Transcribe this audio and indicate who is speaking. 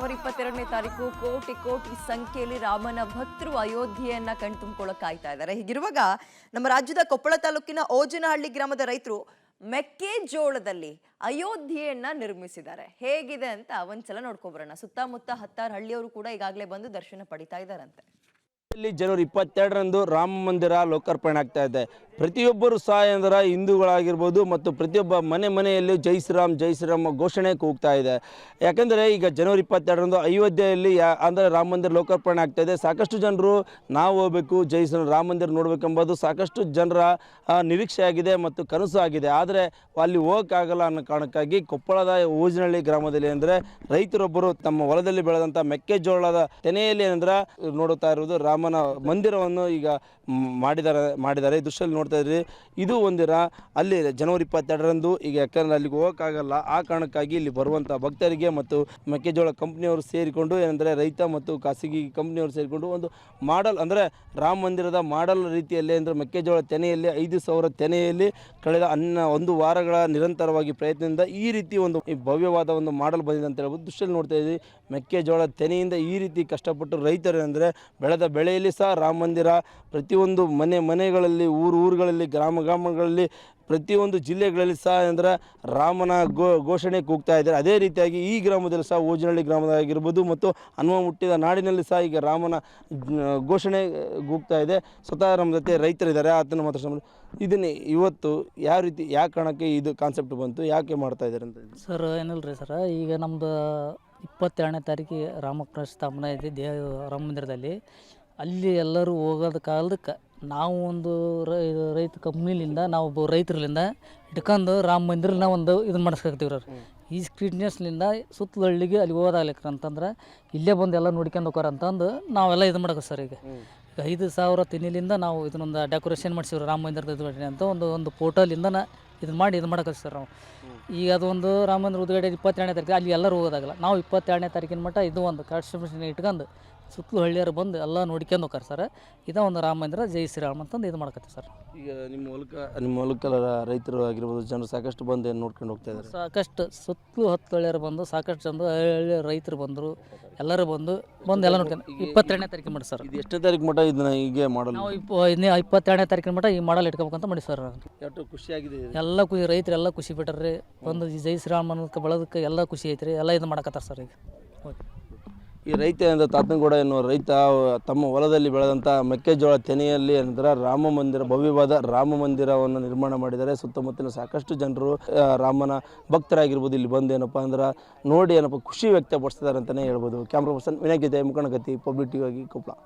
Speaker 1: ಜನವರಿ 22ನೇ ತಾರೀಕು ಕೋಟಿ ಕೋಟಿ ಸಂಖ್ಯೆಯಲ್ಲಿ ರಾಮನ ಭಕ್ತರು ಅಯೋಧ್ಯೆಯನ್ನ ಕಣ್ತುಂಬಿಕೊಳ್ಳೋಕೆ ಕಾಯ್ತಾ ಇದ್ದಾರೆ. ಹೀಗಿರುವಾಗ ನಮ್ಮ ರಾಜ್ಯದ ಕೊಪ್ಪಳ ತಾಲೂಕಿನ ಓಜನಹಳ್ಳಿ ಗ್ರಾಮದ ರೈತರು ಮೆಕ್ಕೆಜೋಳದಲ್ಲಿ ಅಯೋಧ್ಯೆಯನ್ನ ನಿರ್ಮಿಸಿದ್ದಾರೆ. ಹೇಗಿದೆ ಅಂತ ಒಂದ್ಸಲ ನೋಡ್ಕೊಬರೋಣ. ಸುತ್ತಮುತ್ತ ಹತ್ತಾರು ಹಳ್ಳಿಯವರು ಕೂಡ ಈಗಾಗಲೇ ಬಂದು ದರ್ಶನ ಪಡಿತಾ ಇದ್ದಾರಂತೆ.
Speaker 2: ಜನವರಿ 22ರಂದು ರಾಮ ಮಂದಿರ ಲೋಕಾರ್ಪಣೆ ಆಗ್ತಾ ಇದೆ. ಪ್ರತಿಯೊಬ್ಬರು ಸಹ ಅಂದ್ರೆ ಹಿಂದೂಗಳಾಗಿರ್ಬೋದು ಮತ್ತು ಪ್ರತಿಯೊಬ್ಬ ಮನೆಯಲ್ಲೂ ಜೈ ಶ್ರೀರಾಮ್ ಘೋಷಣೆ ಕೂಗ್ತಾ ಇದೆ. ಯಾಕಂದರೆ ಈಗ ಜನವರಿ 22ರಂದು ಅಯೋಧ್ಯೆಯಲ್ಲಿ ಅಂದರೆ ರಾಮ ಮಂದಿರ ಲೋಕಾರ್ಪಣೆ ಆಗ್ತಾ ಇದೆ. ಸಾಕಷ್ಟು ಜನರು ನಾವು ಹೋಗಬೇಕು, ಜೈ ಶ್ರೀರಾಮ್ ರಾಮ ಮಂದಿರ ನೋಡಬೇಕೆಂಬುದು ಸಾಕಷ್ಟು ಜನರ ನಿರೀಕ್ಷೆ ಆಗಿದೆ ಮತ್ತು ಕನಸು ಆಗಿದೆ. ಆದರೆ ಅಲ್ಲಿ ಹೋಗೋಕ್ಕಾಗಲ್ಲ ಅನ್ನೋ ಕಾರಣಕ್ಕಾಗಿ ಕೊಪ್ಪಳದ ಓಜನಹಳ್ಳಿ ಗ್ರಾಮದಲ್ಲಿ ಅಂದರೆ ರೈತರೊಬ್ಬರು ತಮ್ಮ ಹೊಲದಲ್ಲಿ ಬೆಳೆದಂಥ ಮೆಕ್ಕೆಜೋಳದ ತೆನೆಯಲ್ಲಿ ಏನಂದ್ರೆ ನೋಡುತ್ತಾ ಇರುವುದು ರಾಮನ ಮಂದಿರವನ್ನು ಈಗ ಮಾಡಿದ್ದಾರೆ. ಈ ದೃಶ್ಯದಲ್ಲಿ ನೋಡ್ತಾ ಇದ್ರಿ, ಇದು ಒಂದಿನ ಅಲ್ಲಿ ಜನವರಿ 22ರಂದು ಈಗ ಯಾಕಂದ್ರೆ ಅಲ್ಲಿಗೆ ಹೋಗೋಕ್ಕಾಗಲ್ಲ. ಆ ಕಾರಣಕ್ಕಾಗಿ ಇಲ್ಲಿ ಬರುವಂಥ ಭಕ್ತರಿಗೆ ಮತ್ತು ಮೆಕ್ಕೆಜೋಳ ಕಂಪ್ನಿಯವರು ಸೇರಿಕೊಂಡು ಏನಂದರೆ ರೈತ ಮತ್ತು ಖಾಸಗಿ ಕಂಪ್ನಿಯವರು ಸೇರಿಕೊಂಡು ಒಂದು ಮಾಡೆಲ್ ಅಂದರೆ ರಾಮ ಮಂದಿರದ ಮಾಡೆಲ್ ರೀತಿಯಲ್ಲಿ ಅಂದರೆ ಮೆಕ್ಕೆಜೋಳ ತೆನೆಯಲ್ಲಿ 5,000 ತೆನೆಯಲ್ಲಿ ಕಳೆದ 1 ವಾರಗಳ ನಿರಂತರವಾಗಿ ಪ್ರಯತ್ನದಿಂದ ಈ ರೀತಿ ಒಂದು ಭವ್ಯವಾದ ಒಂದು ಮಾಡೆಲ್ ಬಂದಿದೆ ಅಂತ ಹೇಳ್ಬೋದು. ದೃಶ್ಯದಲ್ಲಿ ನೋಡ್ತಾ ಇದ್ವಿ, ಮೆಕ್ಕೆಜೋಳ ತೆನೆಯಿಂದ ಈ ರೀತಿ ಕಷ್ಟಪಟ್ಟು ರೈತರು ಅಂದರೆ ಬೆಳೆದ ಬೆಳೆಯಲ್ಲಿ ಸಹ ರಾಮ ಮಂದಿರ ಪ್ರತಿಯೊಂದು ಮನೆಗಳಲ್ಲಿ ಊರುಗಳಲ್ಲಿ ಗ್ರಾಮಗಳಲ್ಲಿ ಪ್ರತಿಯೊಂದು ಜಿಲ್ಲೆಗಳಲ್ಲಿ ಸಹ ಅಂದರೆ ರಾಮನ ಘೋಷಣೆ ಕೂಗ್ತಾ ಇದ್ದಾರೆ. ಅದೇ ರೀತಿಯಾಗಿ ಈ ಗ್ರಾಮದಲ್ಲಿ ಸಹ ಓಜನಹಳ್ಳಿ ಗ್ರಾಮದಾಗಿರ್ಬೋದು ಮತ್ತು ಹನುಮ ಹುಟ್ಟಿದ ನಾಡಿನಲ್ಲಿ ಸಹ ಈಗ ರಾಮನ ಘೋಷಣೆ ಕೂಗ್ತಾ ಇದೆ. ಸ್ವತಃ ನಮ್ಮ ಜೊತೆ ರೈತರಿದ್ದಾರೆ, ಆತನ ಮಾತ್ರ ಇದನ್ನೇ ಇವತ್ತು ಯಾವ ರೀತಿ ಯಾವ ಕಾರಣಕ್ಕೆ ಇದು ಕಾನ್ಸೆಪ್ಟ್ ಬಂತು, ಯಾಕೆ ಮಾಡ್ತಾ ಇದ್ದಾರೆ ಅಂತ?
Speaker 3: ಸರ್ ಏನಿಲ್ಲ ರೀ ಸರ್, ಈಗ ನಮ್ಮದು 22ನೇ ತಾರೀಕಿಗೆ ರಾಮಪ್ರಸ್ಥಾಪನೆ ಇದೆ ರಾಮ ಮಂದಿರದಲ್ಲಿ. ಅಲ್ಲಿ ಎಲ್ಲರೂ ಹೋಗೋದ ಕಾಲದಕ್ಕೆ ನಾವು ಒಂದು ರೈತ ಕಂಪ್ನಿಲಿಂದ ನಾವು ರೈತರಿಂದ ಇಟ್ಕೊಂಡು ರಾಮ ಮಂದಿರ ನಾವು ಒಂದು ಇದನ್ನು ಮಾಡಿಸ್ಕೊತೀವಿ ರೀ. ಈ ಫಿಟ್ನೆಸ್ಲಿಂದ ಸುತ್ತಲ ಹಳ್ಳಿಗೆ ಅಲ್ಲಿ ಹೋದಾಗ್ಲಿಕ್ಕೆ ಅಂತಂದ್ರೆ ಇಲ್ಲೇ ಬಂದು ಎಲ್ಲ ನೋಡ್ಕೊಂಡು ಹೋಗಾರ ಅಂತಂದು ನಾವೆಲ್ಲ ಇದು ಮಾಡೋಕೆ ಸರ್. ಈಗ 5,000 ತೆನಿಲಿಂದ ನಾವು ಇದನ್ನೊಂದು ಡೆಕೋರೇಷನ್ ಮಾಡ್ಸಿವ್ರಿ ರಾಮ ಮಂದಿರದ ಉದ್ಘಾಟನೆ ಅಂತ ಒಂದು ಫೋಟೋಲಿಂದ ಇದು ಮಾಡೋಕೆ ಸರ್ ನಾವು. ಈಗ ಅದೊಂದು ರಾಮ ಮಂದಿರ ಉದ್ಘಾಟನೆ 22ನೇ ತಾರೀಕು ಅಲ್ಲಿ ಎಲ್ಲರೂ ಹೋಗೋದಾಗಲ್ಲ. ನಾವು 22ನೇ ತಾರೀಕಿನ ಮಟ್ಟ ಇದು ಒಂದು ಕಾನ್ಸ್ಟಿಟ್ಯೂಷನ್ ಇಟ್ಕೊಂಡು ಸುತ್ತಲೂ ಹಳ್ಳಿಯರು ಬಂದು ಎಲ್ಲ ನೋಡ್ಕೊಂಡು ಹೋಗ್ತಾರೆ ಸರ್. ಇದೇ ಒಂದು ರಾಮ ಮಂದಿರ ಜೈ ಶ್ರೀರಾಮ್ ಅಂತಂದು ಇದು ಮಾಡ್ಕೊತೀವಿ ಸರ್.
Speaker 2: ಈಗ ನಿಮ್ಮ ಹೊಲಕ್ಕೆಲ್ಲ ರೈತರು ಆಗಿರ್ಬೋದು ಜನರು ಸಾಕಷ್ಟು ಬಂದು ನೋಡ್ಕೊಂಡು ಹೋಗ್ತಾ ಇದ್ದಾರೆ.
Speaker 3: ಸಾಕಷ್ಟು ಸುತ್ತಲೂ 10 ಹಳ್ಳಿಯರು ಬಂದು ಸಾಕಷ್ಟು ಜನ ಹಳ್ಳಿ ರೈತರು ಬಂದರು, ಎಲ್ಲರೂ ಬಂದು ಎಲ್ಲ ನೋಡ್ಕೊಂಡು 22ನೇ ತಾರೀಕು ಮಾಡಿ ಸರ್.
Speaker 2: ಇದು ಎಷ್ಟನೇ ತಾರೀಕು ಮಟ್ಟ ಇದನ್ನ ಹೀಗೆ ಮಾಡಲ್ಲ?
Speaker 3: ನಾವು 22ನೇ ತಾರೀಕಿನ ಮಟ್ಟ ಈ ಮಾಡಲ್ ಇಟ್ಕೋಬೇಕಂತ ಮಾಡಿ ಸರ್.
Speaker 2: ಎಷ್ಟು ಖುಷಿಯಾಗಿದೆ
Speaker 3: ಎಲ್ಲ ರೈತರು ಎಲ್ಲ ಖುಷಿ ಬಿಟ್ಟಾರ್ರಿ. ಒಂದು ಜೈ ಶ್ರೀರಾಮ್ ಅನ್ನೋದಕ್ಕೆ ಬೆಳೆದಕ್ಕೆ ಎಲ್ಲ ಖುಷಿ ಐತ್ರಿ. ಎಲ್ಲ ಇದು ಮಾಡಕತ್ತಾರೆ ಸರ್. ಈಗ
Speaker 2: ಈ ರೈತ ಎಂದ ತಾತನಗೌಡ ಎನ್ನುವ ರೈತ ತಮ್ಮ ಹೊಲದಲ್ಲಿ ಬೆಳೆದಂಥ ಮೆಕ್ಕೆಜೋಳ ತೆನೆಯಲ್ಲಿ ಏನಂದ್ರೆ ರಾಮ ಮಂದಿರ ಭವ್ಯವಾದ ರಾಮ ಮಂದಿರವನ್ನು ನಿರ್ಮಾಣ ಮಾಡಿದ್ದಾರೆ. ಸುತ್ತಮುತ್ತಲಿನ ಸಾಕಷ್ಟು ಜನರು ರಾಮನ ಭಕ್ತರಾಗಿರ್ಬೋದು ಇಲ್ಲಿ ಬಂದು ಏನಪ್ಪ ಅಂದ್ರೆ ನೋಡಿ ಖುಷಿ ವ್ಯಕ್ತಪಡಿಸ್ತಿದ್ದಾರೆ ಅಂತಲೇ ಹೇಳ್ಬೋದು. ಕ್ಯಾಮ್ರಾ ಪರ್ಸನ್ ವಿನಾಯಕ್ ಜೊತೆ ಮುಖಂಡಗತಿ ಪಬ್ಲಿಕ್ ಟಿವಿ ಆಗಿ ಕೊಪ್ಪಳ.